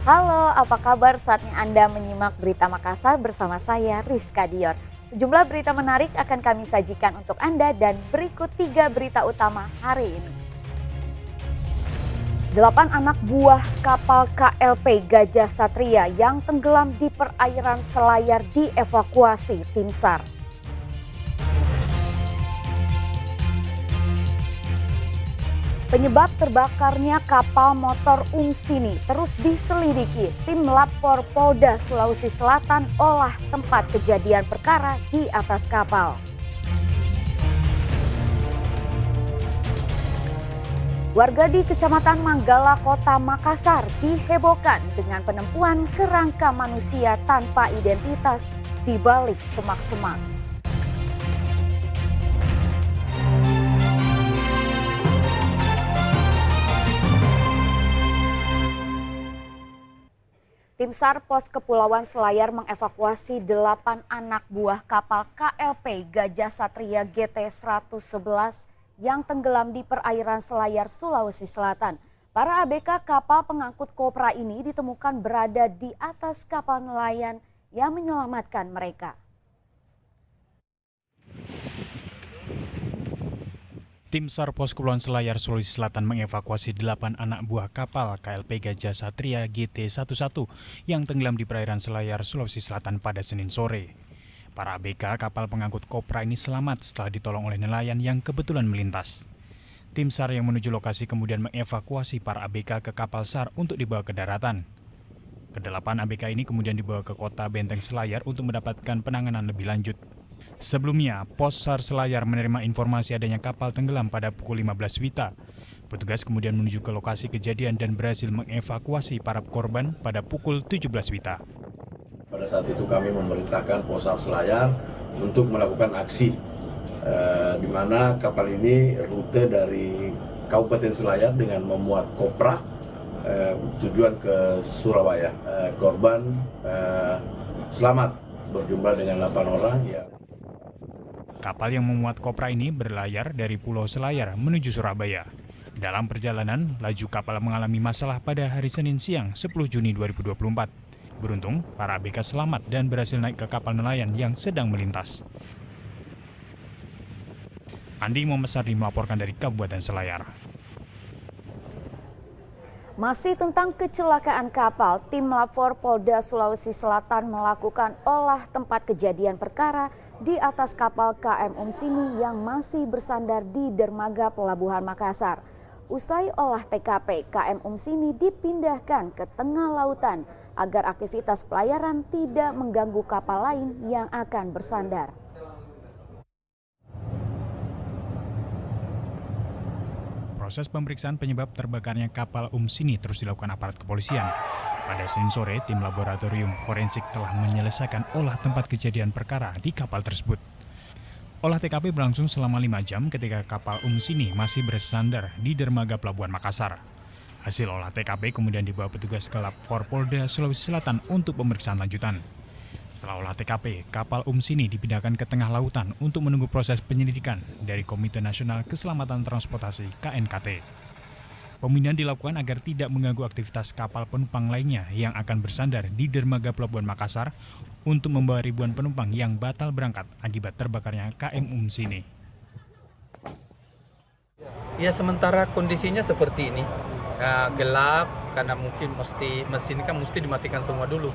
Halo, apa kabar? Saatnya Anda menyimak Berita Makassar bersama saya, Rizka Dior. Sejumlah berita menarik akan kami sajikan untuk Anda dan berikut 3 berita utama hari ini. 8 anak buah kapal KLP Gajah Satria yang tenggelam di perairan Selayar dievakuasi tim SAR. Penyebab terbakarnya kapal motor Umsini terus diselidiki. Tim Lab 4 Polda Sulawesi Selatan olah tempat kejadian perkara di atas kapal. Warga di Kecamatan Manggala, Kota Makassar dihebohkan dengan penemuan kerangka manusia tanpa identitas di balik semak-semak. Tim SAR Pos Kepulauan Selayar mengevakuasi 8 anak buah kapal KLP Gajah Satria GT-111 yang tenggelam di perairan Selayar, Sulawesi Selatan. Para ABK kapal pengangkut kopra ini ditemukan berada di atas kapal nelayan yang menyelamatkan mereka. Tim SAR Pos Kepulauan Selayar, Sulawesi Selatan mengevakuasi 8 anak buah kapal KLP Gajah Satria GT-11 yang tenggelam di perairan Selayar, Sulawesi Selatan pada Senin sore. Para ABK kapal pengangkut kopra ini selamat setelah ditolong oleh nelayan yang kebetulan melintas. Tim SAR yang menuju lokasi kemudian mengevakuasi para ABK ke kapal SAR untuk dibawa ke daratan. Kedelapan ABK ini kemudian dibawa ke kota Benteng Selayar untuk mendapatkan penanganan lebih lanjut. Sebelumnya, Pos SAR Selayar menerima informasi adanya kapal tenggelam pada pukul 15 WITA. Petugas kemudian menuju ke lokasi kejadian dan berhasil mengevakuasi para korban pada pukul 17 WITA. Pada saat itu kami memerintahkan Pos SAR Selayar untuk melakukan aksi, di mana kapal ini rute dari Kabupaten Selayar dengan memuat kopra, tujuan ke Surabaya. Korban selamat berjumlah dengan 8 orang. Kapal yang memuat kopra ini berlayar dari Pulau Selayar menuju Surabaya. Dalam perjalanan, laju kapal mengalami masalah pada hari Senin siang 10 Juni 2024. Beruntung, para ABK selamat dan berhasil naik ke kapal nelayan yang sedang melintas. Andi Muhammad Sardi melaporkan dari Kabupaten Selayar. Masih tentang kecelakaan kapal, tim Lab 4 Polda Sulawesi Selatan melakukan olah tempat kejadian perkara di atas kapal KM Umsini yang masih bersandar di dermaga Pelabuhan Makassar. Usai olah TKP, KM Umsini dipindahkan ke tengah lautan agar aktivitas pelayaran tidak mengganggu kapal lain yang akan bersandar. Proses pemeriksaan penyebab terbakarnya kapal Umsini terus dilakukan aparat kepolisian. Pada Senin sore, tim laboratorium forensik telah menyelesaikan olah tempat kejadian perkara di kapal tersebut. Olah TKP berlangsung selama 5 jam ketika kapal Umsini masih bersandar di dermaga Pelabuhan Makassar. Hasil olah TKP kemudian dibawa petugas ke Lab 4 Polda Sulawesi Selatan untuk pemeriksaan lanjutan. Setelah olah TKP, kapal Umsini dipindahkan ke tengah lautan untuk menunggu proses penyelidikan dari Komite Nasional Keselamatan Transportasi (KNKT). Pemindahan dilakukan agar tidak mengganggu aktivitas kapal penumpang lainnya yang akan bersandar di dermaga Pelabuhan Makassar untuk membawa ribuan penumpang yang batal berangkat akibat terbakarnya KM Umsini. Ya, sementara kondisinya seperti ini, gelap karena mungkin mesin kan mesti dimatikan semua dulu.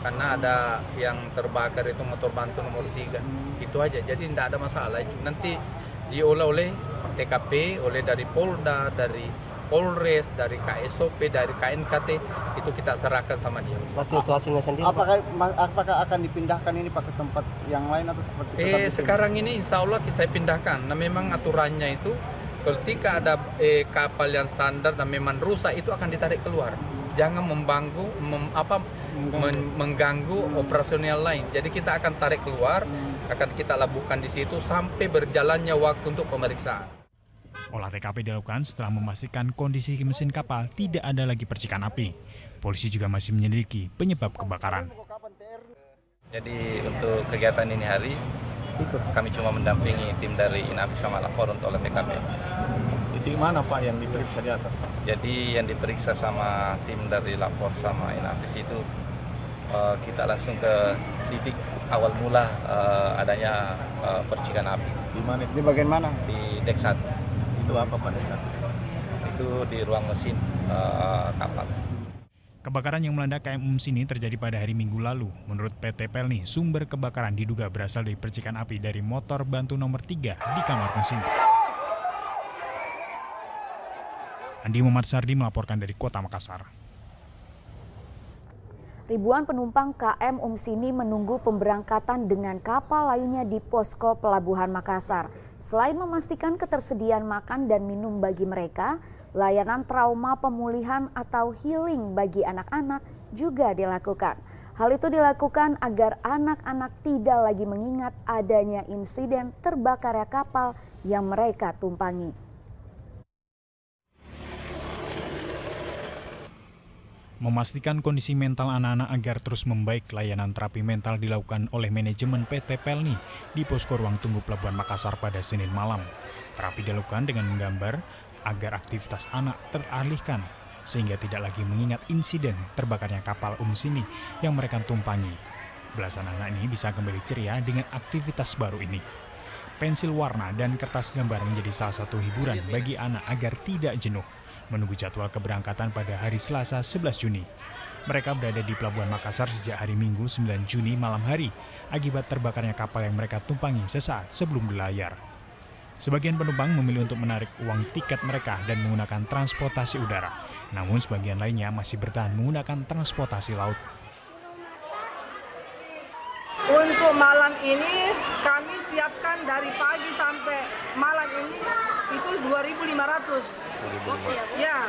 Karena ada yang terbakar itu motor bantu nomor 3, itu aja. Jadi tidak ada masalah. Nanti diolah oleh TKP, oleh dari Polda, dari Polres, dari KSOP, dari KNKT, itu kita serahkan sama dia. Berarti itu hasilnya sendiri. Apakah akan dipindahkan ini ke tempat yang lain atau seperti itu? Sekarang ini insya Allah saya pindahkan. Nah, memang aturannya itu ketika ada kapal yang sandar dan memang rusak itu akan ditarik keluar. Jangan mengganggu operasional lain. Jadi kita akan tarik keluar, akan kita labuhkan di situ sampai berjalannya waktu untuk pemeriksaan. Olah TKP dilakukan setelah memastikan kondisi mesin kapal tidak ada lagi percikan api. Polisi juga masih menyelidiki penyebab kebakaran. Jadi untuk kegiatan ini hari, kami cuma mendampingi tim dari Inavis sama Lab 4 untuk olah TKP. Titik mana Pak yang diperiksa di atas Pak? Jadi yang diperiksa sama tim dari lapor sama Inavis itu kita langsung ke titik awal mula adanya percikan api. Di mana? Di bagian mana? Di dek 1. Itu apa Pak? Itu di ruang mesin kapal. Kebakaran yang melanda KM Umsini terjadi pada hari Minggu lalu. Menurut PT Pelni, sumber kebakaran diduga berasal dari percikan api dari motor bantu nomor 3 di kamar mesin. Andi Muhammad Sardi melaporkan dari Kota Makassar. Ribuan penumpang KM Umsini menunggu pemberangkatan dengan kapal lainnya di posko Pelabuhan Makassar. Selain memastikan ketersediaan makan dan minum bagi mereka, layanan trauma pemulihan atau healing bagi anak-anak juga dilakukan. Hal itu dilakukan agar anak-anak tidak lagi mengingat adanya insiden terbakarnya kapal yang mereka tumpangi. Memastikan kondisi mental anak-anak agar terus membaik, layanan terapi mental dilakukan oleh manajemen PT Pelni di posko ruang tunggu Pelabuhan Makassar pada Senin malam. Terapi dilakukan dengan menggambar agar aktivitas anak teralihkan sehingga tidak lagi mengingat insiden terbakarnya kapal Umsini yang mereka tumpangi. Belasan anak ini bisa kembali ceria dengan aktivitas baru ini. Pensil warna dan kertas gambar menjadi salah satu hiburan bagi anak agar tidak jenuh menunggu jadwal keberangkatan pada hari Selasa 11 Juni. Mereka berada di Pelabuhan Makassar sejak hari Minggu 9 Juni malam hari akibat terbakarnya kapal yang mereka tumpangi sesaat sebelum berlayar. Sebagian penumpang memilih untuk menarik uang tiket mereka dan menggunakan transportasi udara. Namun sebagian lainnya masih bertahan menggunakan transportasi laut. Untuk malam ini kami siapkan dari pagi sampai malam ini itu 2.500. Ya,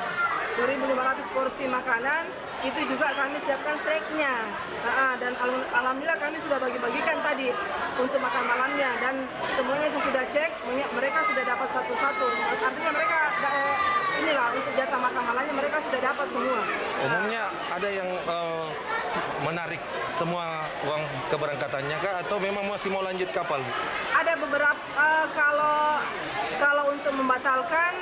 2.500 porsi makanan. Itu juga kami siapkan snacknya. Dan alhamdulillah kami sudah bagi-bagikan tadi untuk makan malamnya dan semuanya saya sudah cek, mereka sudah dapat satu-satu. Artinya mereka inilah untuk jatah makan malamnya mereka sudah dapat semua. Umumnya ada yang menarik semua uang keberangkatannya kah atau memang masih mau lanjut kapal? Ada beberapa kalau untuk membatalkan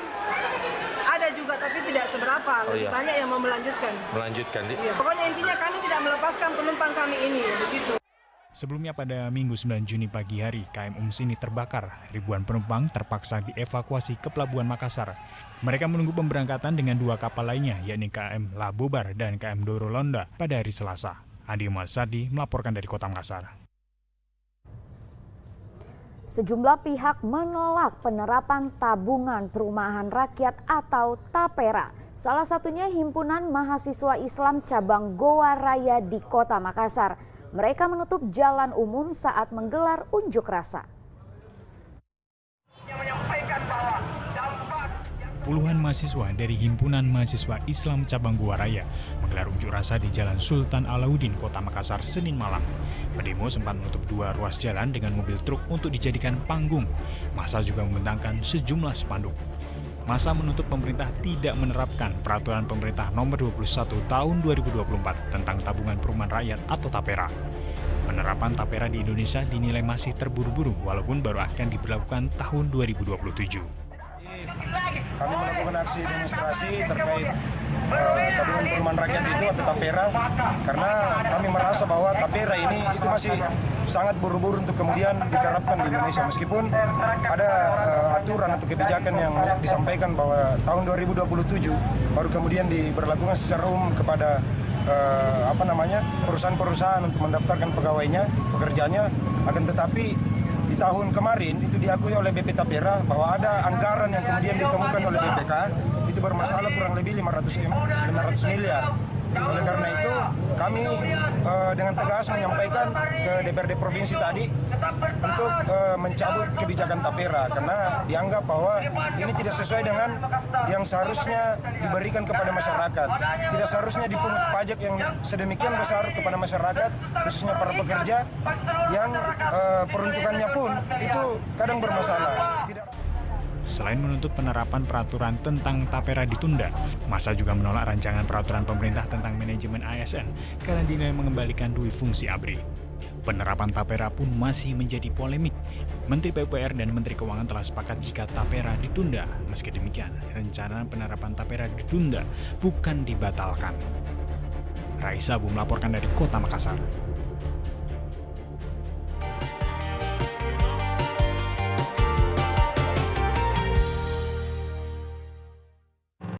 ada juga tapi tidak seberapa. Lebih banyak yang mau melanjutkan. Melanjutkan. Iya. Pokoknya intinya kami tidak melepaskan penumpang kami ini begitu. Sebelumnya pada Minggu 9 Juni pagi hari, KM Umsini terbakar. Ribuan penumpang terpaksa dievakuasi ke Pelabuhan Makassar. Mereka menunggu pemberangkatan dengan 2 kapal lainnya, yakni KM Labobar dan KM Doro Londa pada hari Selasa. Andi Muhammad Sardi melaporkan dari Kota Makassar. Sejumlah pihak menolak penerapan tabungan perumahan rakyat atau TAPERA. Salah satunya Himpunan Mahasiswa Islam Cabang Goa Raya di Kota Makassar. Mereka menutup jalan umum saat menggelar unjuk rasa. Puluhan mahasiswa dari Himpunan Mahasiswa Islam Cabang Goa Raya menggelar unjuk rasa di Jalan Sultan Alauddin, Kota Makassar, Senin malam. Pendemo sempat menutup 2 ruas jalan dengan mobil truk untuk dijadikan panggung. Massa juga membentangkan sejumlah spanduk. Massa menuntut pemerintah tidak menerapkan Peraturan Pemerintah Nomor 21 Tahun 2024 tentang Tabungan Perumahan Rakyat atau TAPERA. Penerapan TAPERA di Indonesia dinilai masih terburu-buru walaupun baru akan diberlakukan tahun 2027. Kami melakukan aksi demonstrasi terkait tabungan perumahan rakyat itu atau TAPERA karena kami merasa bahwa TAPERA ini itu masih sangat buru-buru untuk kemudian diterapkan di Indonesia meskipun ada aturan atau kebijakan yang disampaikan bahwa tahun 2027 baru kemudian diberlakukan secara umum kepada perusahaan-perusahaan untuk mendaftarkan pekerjanya akan tetapi di tahun kemarin itu diakui oleh BP TAPERA bahwa ada anggaran yang kemudian ditemukan oleh BPK itu bermasalah kurang lebih 500 miliar. Oleh karena itu kami dengan tegas menyampaikan ke DPRD Provinsi tadi untuk mencabut kebijakan TAPERA karena dianggap bahwa ini tidak sesuai dengan yang seharusnya diberikan kepada masyarakat. Tidak seharusnya dipungut pajak yang sedemikian besar kepada masyarakat, khususnya para pekerja yang peruntukannya pun itu kadang bermasalah. Selain menuntut penerapan peraturan tentang TAPERA ditunda, massa juga menolak rancangan peraturan pemerintah tentang manajemen ASN karena dinilai mengembalikan dui fungsi ABRI. Penerapan tapera pun masih menjadi polemik. Menteri PUPR dan Menteri Keuangan telah sepakat jika tapera ditunda. Meski demikian, rencana penerapan tapera ditunda, bukan dibatalkan. Raisa Abu melaporkan dari Kota Makassar.